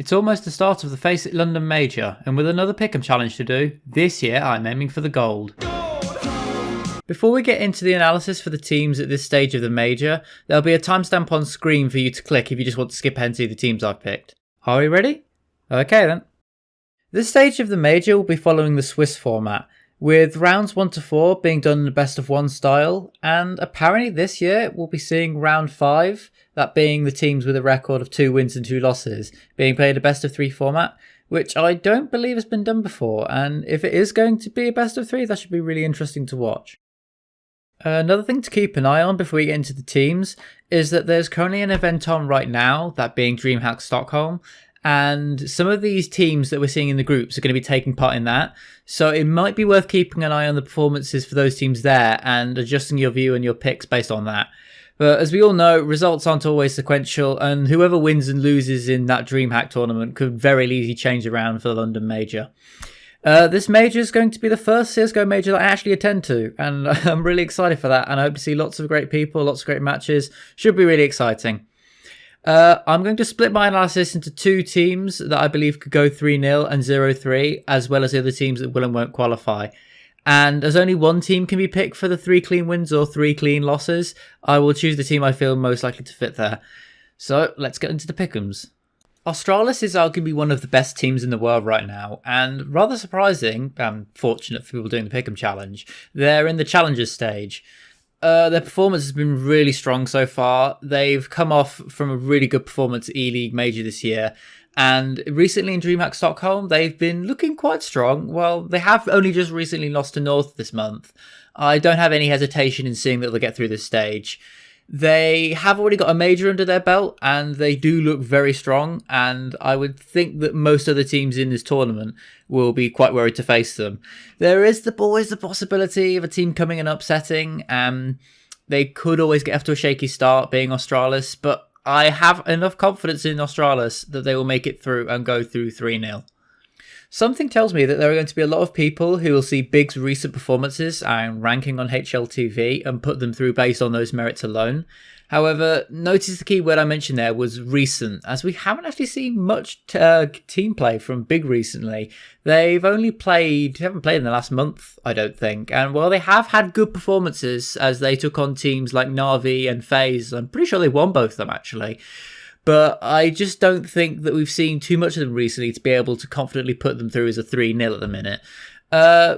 It's almost the start of the FACEiT London Major, and with another pick'em challenge to do, this year I'm aiming for the gold. Before we get into the analysis for the teams at this stage of the Major, there'll be a timestamp on screen for you to click if you just want to skip ahead and see the teams I've picked. Are we ready? Okay then. This stage of the Major will be following the Swiss format, with rounds 1 to 4 being done in a best of 1 style, and apparently this year we'll be seeing round 5, that being the teams with a record of 2 wins and 2 losses, being played a best of 3 format, which I don't believe has been done before, and if it is going to be a best of 3, that should be really interesting to watch. Another thing to keep an eye on before we get into the teams is that there's currently an event on right now, that being DreamHack Stockholm, and some of these teams that we're seeing in the groups are going to be taking part in that, so it might be worth keeping an eye on the performances for those teams there and adjusting your view and your picks based on that. But as we all know, results aren't always sequential, and whoever wins and loses in that DreamHack tournament could very easily change around for the London Major. This major is going to be the first CSGO major that I actually attend to, and I'm really excited for that, and I hope to see lots of great people, lots of great matches. Should be really exciting. I'm going to split my analysis into 2 teams that I believe could go 3-0 and 0-3, as well as the other teams that will and won't qualify. And as only one team can be picked for the 3 clean wins or 3 clean losses, I will choose the team I feel most likely to fit there. So let's get into the pick'ems. Astralis is arguably one of the best teams in the world right now, and rather surprising, and fortunate for people doing the pick'em challenge, they're in the challengers stage. Their performance has been really strong so far. They've come off from a really good performance at E-League Major this year, and recently in DreamHack Stockholm they've been looking quite strong. Well, they have only just recently lost to North this month. I don't have any hesitation in seeing that they'll get through this stage. They have already got a major under their belt, and they do look very strong, and I would think that most other teams in this tournament will be quite worried to face them. There is always the possibility of a team coming and upsetting. They could always get off to a shaky start, being Astralis, but I have enough confidence in Astralis that they will make it through and go through 3-0. Something tells me that there are going to be a lot of people who will see Big's recent performances and ranking on HLTV and put them through based on those merits alone. However, notice the key word I mentioned there was recent, as we haven't actually seen much team play from Big recently. They haven't played in the last month, I don't think. And while they have had good performances as they took on teams like Na'Vi and FaZe, I'm pretty sure they won both of them actually. But I just don't think that we've seen too much of them recently to be able to confidently put them through as a 3-0 at the minute.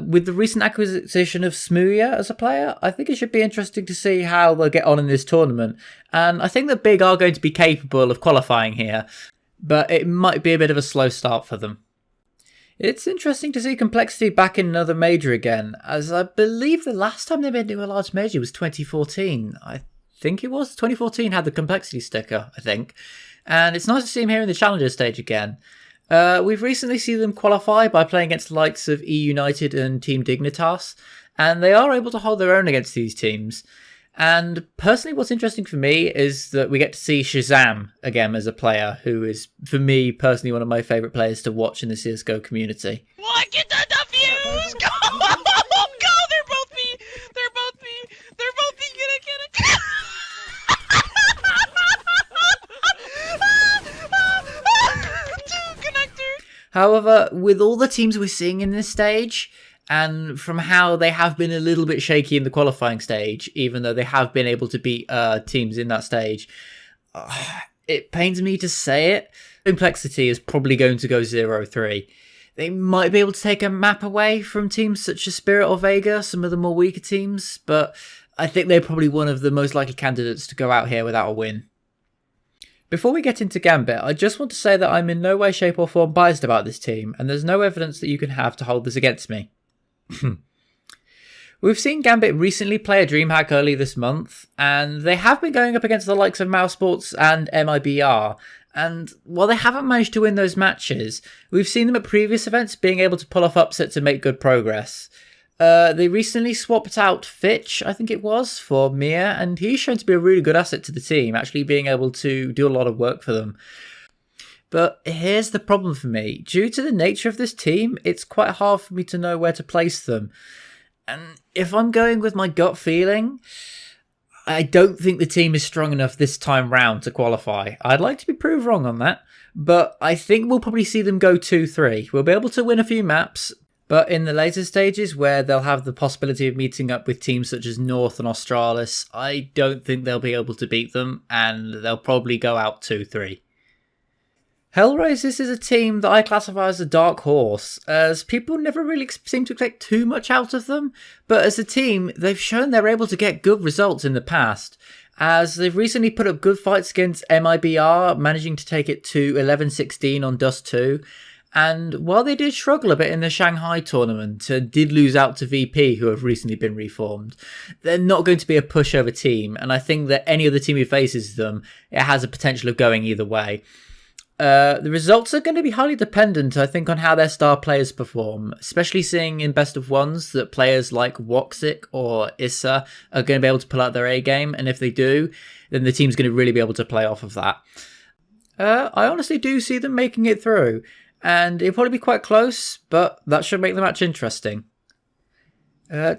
With the recent acquisition of Smooya as a player, I think it should be interesting to see how they'll get on in this tournament. And I think that Big are going to be capable of qualifying here, but it might be a bit of a slow start for them. It's interesting to see Complexity back in another major again, as I believe the last time they made it to a large major was 2014. I think it was 2014 had the Complexity sticker, I think, and it's nice to see him here in the challenger stage again. We've recently seen them qualify by playing against the likes of E United and Team Dignitas, and they are able to hold their own against these teams. And personally, what's interesting for me is that we get to see Shazam again as a player, who is, for me personally, one of my favourite players to watch in the CSGO community. What? Get the fuse! Go! Go! They're both me! They're both me! Get it! However, with all the teams we're seeing in this stage, and from how they have been a little bit shaky in the qualifying stage, even though they have been able to beat teams in that stage, it pains me to say it, Complexity is probably going to go 0-3. They might be able to take a map away from teams such as Spirit or Vega, some of the more weaker teams, but I think they're probably one of the most likely candidates to go out here without a win. Before we get into Gambit, I just want to say that I'm in no way, shape or form biased about this team, and there's no evidence that you can have to hold this against me. We've seen Gambit recently play a DreamHack early this month, and they have been going up against the likes of Mousesports and MIBR, and while they haven't managed to win those matches, we've seen them at previous events being able to pull off upsets and make good progress. They recently swapped out Fitch, I think it was, for Mia, and he's shown to be a really good asset to the team, actually being able to do a lot of work for them. But here's the problem for me. Due to the nature of this team, it's quite hard for me to know where to place them. And if I'm going with my gut feeling, I don't think the team is strong enough this time round to qualify. I'd like to be proved wrong on that, but I think we'll probably see them go 2-3. We'll be able to win a few maps, but in the later stages where they'll have the possibility of meeting up with teams such as North and Australis, I don't think they'll be able to beat them, and they'll probably go out 2-3. HellRaisers is a team that I classify as a dark horse, as people never really seem to expect too much out of them, but as a team, they've shown they're able to get good results in the past, as they've recently put up good fights against MIBR, managing to take it to 11-16 on Dust 2, and while they did struggle a bit in the Shanghai tournament and did lose out to VP, who have recently been reformed, they're not going to be a pushover team, and I think that any other team who faces them, it has a potential of going either way. The results are going to be highly dependent, I think, on how their star players perform, especially seeing in best of ones that players like Woxic or Issa are going to be able to pull out their A game, and if they do, then the team's going to really be able to play off of that. I honestly do see them making it through, and it'll probably be quite close, but that should make the match interesting.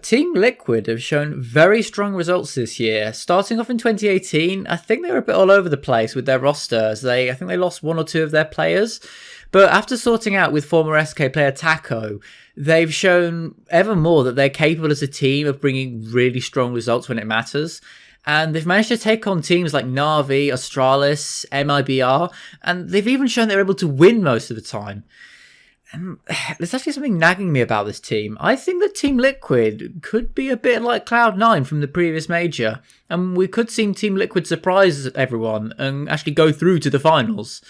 Team Liquid have shown very strong results this year. Starting off in 2018, I think they were a bit all over the place with their rosters. I think they lost one or two of their players. But after sorting out with former SK player Taco, they've shown ever more that they're capable as a team of bringing really strong results when it matters. And they've managed to take on teams like Na'Vi, Astralis, MIBR, and they've even shown they're able to win most of the time. And there's actually something nagging me about this team. I think that Team Liquid could be a bit like Cloud9 from the previous major, and we could see Team Liquid surprise everyone and actually go through to the finals.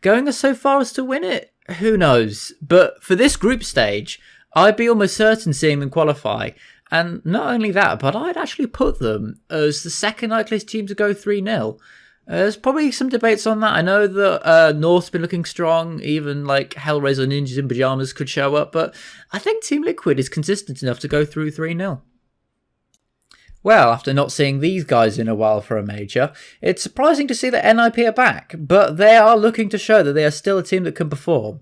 Going as so far as to win it? Who knows? But for this group stage, I'd be almost certain seeing them qualify. And not only that, but I'd actually put them as the second likeliest team to go 3-0. There's probably some debates on that. I know that North's been looking strong, even like HellRaisers Ninjas in Pyjamas could show up, but I think Team Liquid is consistent enough to go through 3-0. Well, after not seeing these guys in a while for a major, it's surprising to see that NIP are back, but they are looking to show that they are still a team that can perform.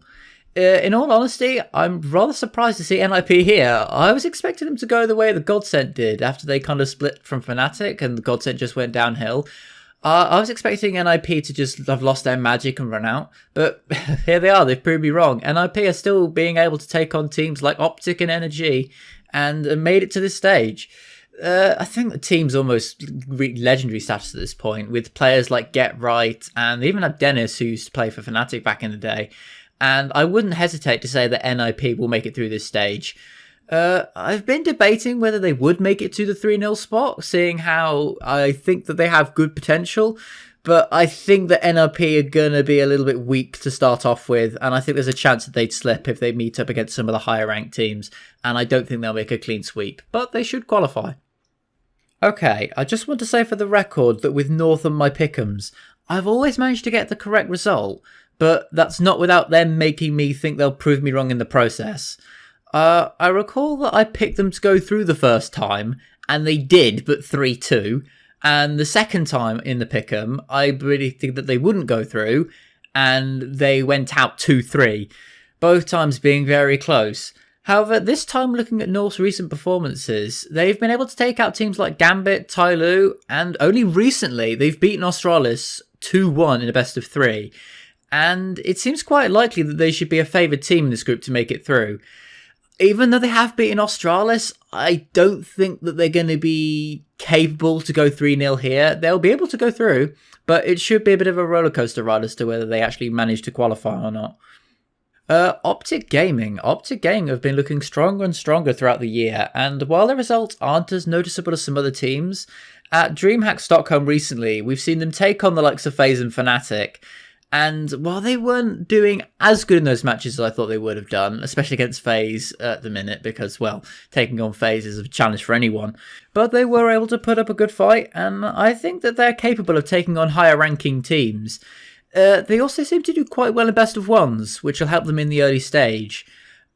In all honesty, I'm rather surprised to see NIP here. I was expecting them to go the way the Godsent did after they kind of split from Fnatic and the Godsent just went downhill. I was expecting NIP to just have lost their magic and run out, but here they are, they've proved me wrong. NIP are still being able to take on teams like OpTic and Energy and made it to this stage. I think the team's almost legendary status at this point, with players like Get Right, and they even had Dennis, who used to play for Fnatic back in the day. And I wouldn't hesitate to say that NIP will make it through this stage. I've been debating whether they would make it to the 3-0 spot, seeing how I think that they have good potential, but I think that NIP are going to be a little bit weak to start off with, and I think there's a chance that they'd slip if they meet up against some of the higher ranked teams, and I don't think they'll make a clean sweep, but they should qualify. Okay, I just want to say for the record that with North and my pick'ems, I've always managed to get the correct result, but that's not without them making me think they'll prove me wrong in the process. I recall that I picked them to go through the first time, and they did, but 3-2. And the second time in the pick'em, I really think that they wouldn't go through, and they went out 2-3. Both times being very close. However, this time looking at North's recent performances, they've been able to take out teams like Gambit, TyLoo, and only recently they've beaten Astralis 2-1 in a best of 3. And it seems quite likely that they should be a favoured team in this group to make it through. Even though they have beaten Astralis, I don't think that they're going to be capable to go 3-0 here. They'll be able to go through, but it should be a bit of a rollercoaster ride as to whether they actually manage to qualify or not. OpTic Gaming. OpTic Gaming have been looking stronger and stronger throughout the year, and while their results aren't as noticeable as some other teams, at DreamHack Stockholm recently, we've seen them take on the likes of FaZe and Fnatic. And while they weren't doing as good in those matches as I thought they would have done, especially against FaZe at the minute, because, well, taking on FaZe is a challenge for anyone, but they were able to put up a good fight, and I think that they're capable of taking on higher ranking teams. They also seem to do quite well in best of ones, which will help them in the early stage.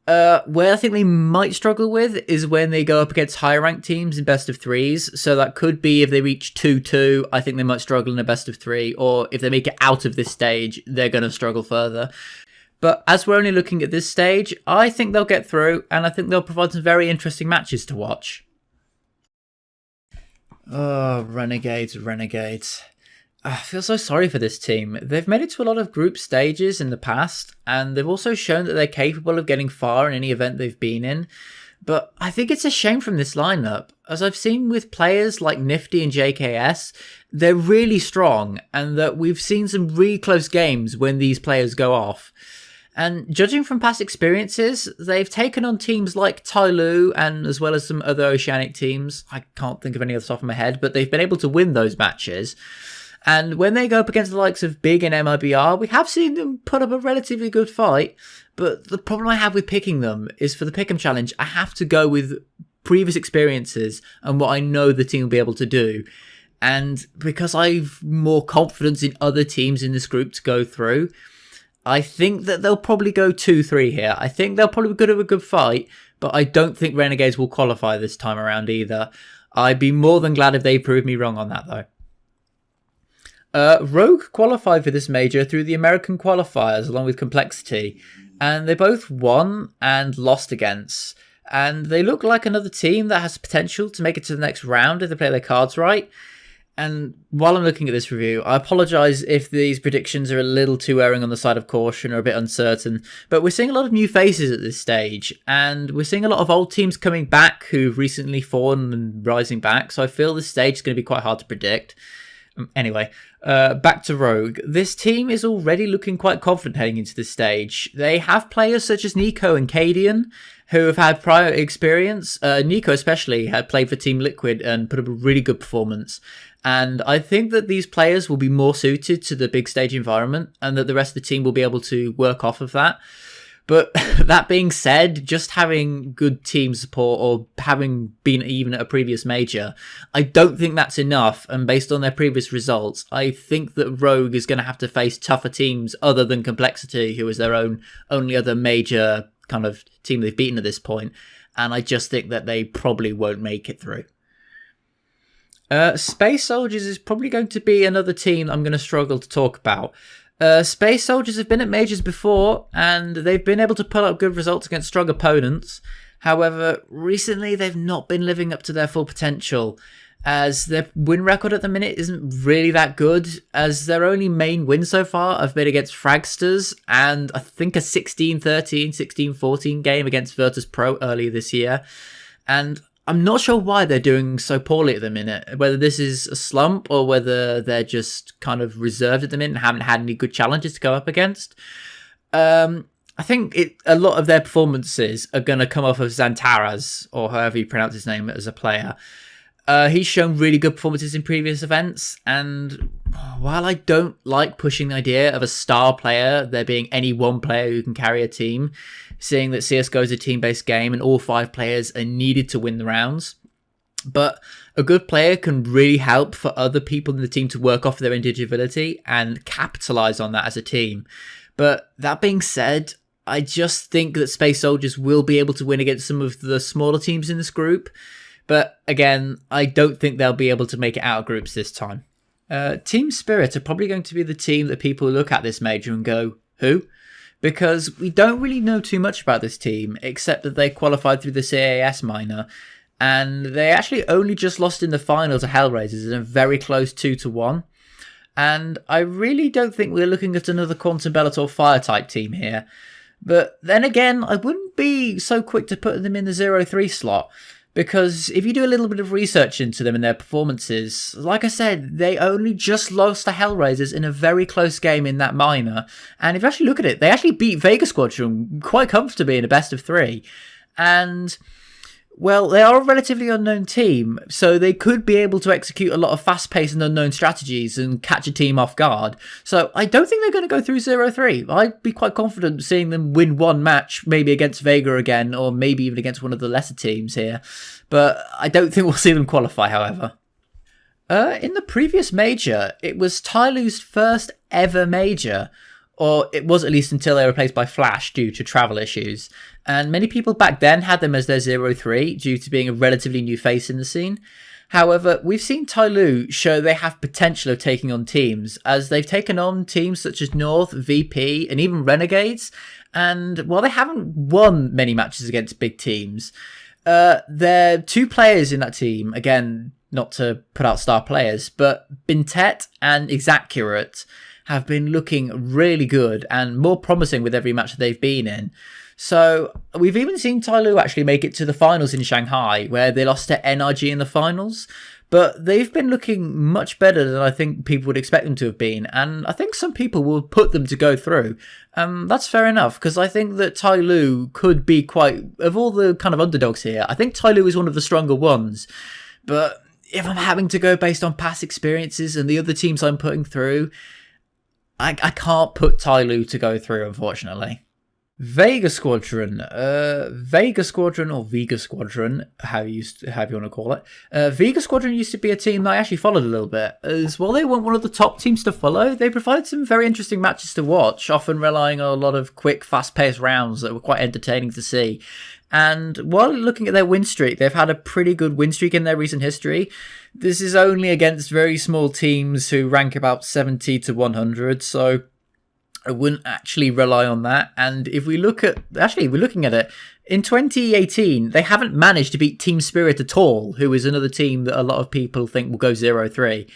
Where I think they might struggle with is when they go up against higher ranked teams in best of threes. So that could be if they reach 2-2, I think they might struggle in a best of 3. Or if they make it out of this stage, they're going to struggle further. But as we're only looking at this stage, I think they'll get through, and I think they'll provide some very interesting matches to watch. Oh, Renegades. I feel so sorry for this team. They've made it to a lot of group stages in the past, and they've also shown that they're capable of getting far in any event they've been in. But I think it's a shame from this lineup. As I've seen with players like Nifty and JKS, they're really strong, and that we've seen some really close games when these players go off. And judging from past experiences, they've taken on teams like TyLoo and as well as some other Oceanic teams. I can't think of any off the top of my head, but they've been able to win those matches. And when they go up against the likes of Big and MIBR, we have seen them put up a relatively good fight. But the problem I have with picking them is for the Pick'em Challenge, I have to go with previous experiences and what I know the team will be able to do. And because I've more confidence in other teams in this group to go through, I think that they'll probably go 2-3 here. I think they'll probably go to a good fight, but I don't think Renegades will qualify this time around either. I'd be more than glad if they prove me wrong on that, though. Rogue qualified for this major through the American qualifiers along with Complexity, and they both won and lost against. And they look like another team that has potential to make it to the next round if they play their cards right. And while I'm looking at this review, I apologise if these predictions are a little too erring on the side of caution or a bit uncertain, but we're seeing a lot of new faces at this stage, and we're seeing a lot of old teams coming back who've recently fallen and rising back, so I feel this stage is going to be quite hard to predict. Anyway, back to Rogue. This team is already looking quite confident heading into this stage. They have players such as Nico and Cadian, who have had prior experience. Nico especially had played for Team Liquid and put up a really good performance. And I think that these players will be more suited to the big stage environment and that the rest of the team will be able to work off of that. But that being said, just having good team support or having been even at a previous major, I don't think that's enough. And based on their previous results, I think that Rogue is going to have to face tougher teams other than Complexity, who is their only other major kind of team they've beaten at this point. And I just think that they probably won't make it through. Space Soldiers is probably going to be another team I'm going to struggle to talk about. Space Soldiers have been at majors before, and they've been able to pull up good results against strong opponents. However, recently they've not been living up to their full potential, as their win record at the minute isn't really that good, as their only main win so far have been against Fragsters, and I think a 16-13, 16-14 game against Virtus.Pro earlier this year. And I'm not sure why they're doing so poorly at the minute, whether this is a slump or whether they're just kind of reserved at the minute and haven't had any good challenges to go up against. I think a lot of their performances are going to come off of Xantaras, or however you pronounce his name, as a player. He's shown really good performances in previous events, and while I don't like pushing the idea of a star player, there being any one player who can carry a team, seeing that CSGO is a team-based game and all 5 players are needed to win the rounds. But a good player can really help for other people in the team to work off their individuality and capitalise on that as a team. But that being said, I just think that Space Soldiers will be able to win against some of the smaller teams in this group. But again, I don't think they'll be able to make it out of groups this time. Team Spirit are probably going to be the team that people look at this major and go, who? Because we don't really know too much about this team, except that they qualified through the CAS minor, and they actually only just lost in the final to HellRaisers in a very close 2-1. And I really don't think we're looking at another Quantum Bellator Fire type team here. But then again, I wouldn't be so quick to put them in the 0-3 slot, because if you do a little bit of research into them and their performances, like I said, they only just lost to HellRaisers in a very close game in that minor. And if you actually look at it, they actually beat Vega Squadron quite comfortably in a best of 3. And, well, they are a relatively unknown team, so they could be able to execute a lot of fast-paced and unknown strategies and catch a team off guard. So I don't think they're going to go through 0-3. I'd be quite confident seeing them win one match, maybe against Vega again, or maybe even against one of the lesser teams here. But I don't think we'll see them qualify, however. In the previous major, it was TyLoo's first ever major, or it was at least until they were replaced by Flash due to travel issues. And many people back then had them as their 0-3 due to being a relatively new face in the scene. However, we've seen TyLoo show they have potential of taking on teams, as they've taken on teams such as North, VP, and even Renegades. And while they haven't won many matches against big teams, there are 2 players in that team, again, not to put out star players, but Bintet and Exacurate have been looking really good and more promising with every match that they've been in. So we've even seen TyLoo actually make it to the finals in Shanghai, where they lost to NRG in the finals. But they've been looking much better than I think people would expect them to have been. And I think some people will put them to go through. That's fair enough, because I think that TyLoo could be quite... Of all the kind of underdogs here, I think TyLoo is one of the stronger ones. But if I'm having to go based on past experiences and the other teams I'm putting through, I can't put TyLoo to go through, unfortunately. Vega Squadron, or Vega Squadron, how you want to call it. Vega Squadron used to be a team that I actually followed a little bit. As well, they weren't one of the top teams to follow. They provided some very interesting matches to watch, often relying on a lot of quick, fast-paced rounds that were quite entertaining to see. And while looking at their win streak, they've had a pretty good win streak in their recent history. This is only against very small teams who rank about 70 to 100, so I wouldn't actually rely on that. And if we look at, actually, we're looking at it, in 2018, they haven't managed to beat Team Spirit at all, who is another team that a lot of people think will go 0-3.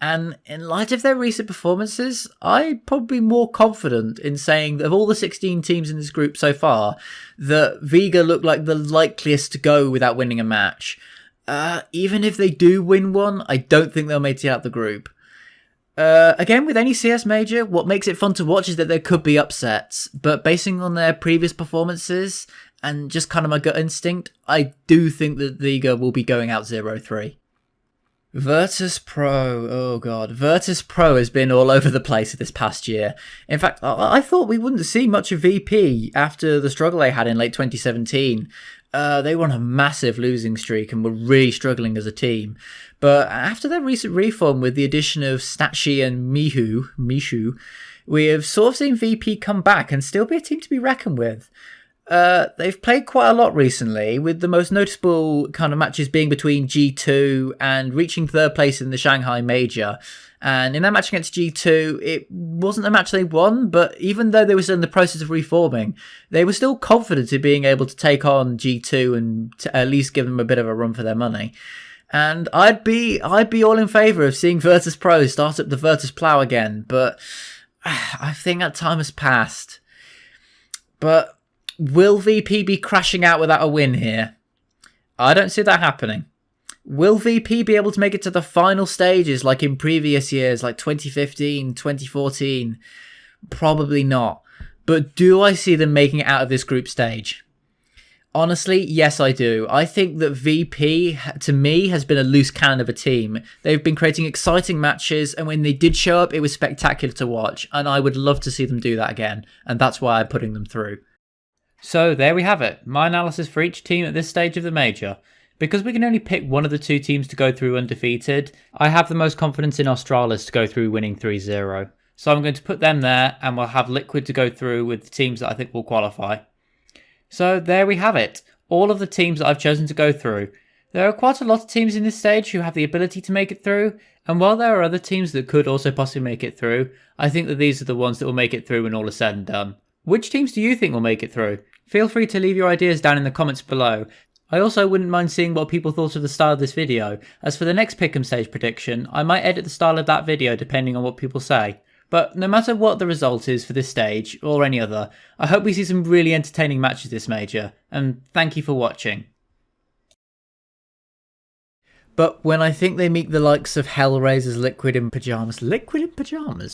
And in light of their recent performances, I'm probably more confident in saying that of all the 16 teams in this group so far, that Vega look like the likeliest to go without winning a match. Even if they do win one, I don't think they'll make it out the group. Again, with any CS major, what makes it fun to watch is that there could be upsets, but basing on their previous performances and just kind of my gut instinct, I do think that Vega will be going out 0-3. Virtus.Pro, oh god, Virtus.Pro has been all over the place this past year. In fact, I thought we wouldn't see much of VP after the struggle they had in late 2017. They were on a massive losing streak and were really struggling as a team. But after their recent reform with the addition of Stachi and Mishu, we have sort of seen VP come back and still be a team to be reckoned with. They've played quite a lot recently, with the most noticeable kind of matches being between G2 and reaching third place in the Shanghai Major. And in that match against G2, it wasn't a match they won, but even though they were still in the process of reforming, they were still confident in being able to take on G2 and to at least give them a bit of a run for their money. And I'd be all in favour of seeing Virtus.Pro start up the Virtus plough again, but I think that time has passed. But will VP be crashing out without a win here? I don't see that happening. Will VP be able to make it to the final stages like in previous years, like 2015, 2014? Probably not. But do I see them making it out of this group stage? Honestly, yes, I do. I think that VP, to me, has been a loose cannon of a team. They've been creating exciting matches, and when they did show up, it was spectacular to watch, and I would love to see them do that again, and that's why I'm putting them through. So there we have it, my analysis for each team at this stage of the major. Because we can only pick one of the two teams to go through undefeated, I have the most confidence in Astralis to go through winning 3-0. So I'm going to put them there, and we'll have Liquid to go through with the teams that I think will qualify. So there we have it, all of the teams that I've chosen to go through. There are quite a lot of teams in this stage who have the ability to make it through, and while there are other teams that could also possibly make it through, I think that these are the ones that will make it through when all is said and done. Which teams do you think will make it through? Feel free to leave your ideas down in the comments below. I also wouldn't mind seeing what people thought of the style of this video, as for the next Pick'em stage prediction, I might edit the style of that video depending on what people say. But no matter what the result is for this stage, or any other, I hope we see some really entertaining matches this major, and thank you for watching. But when I think they meet the likes of HellRaisers, Liquid in Pyjamas... Liquid in Pyjamas?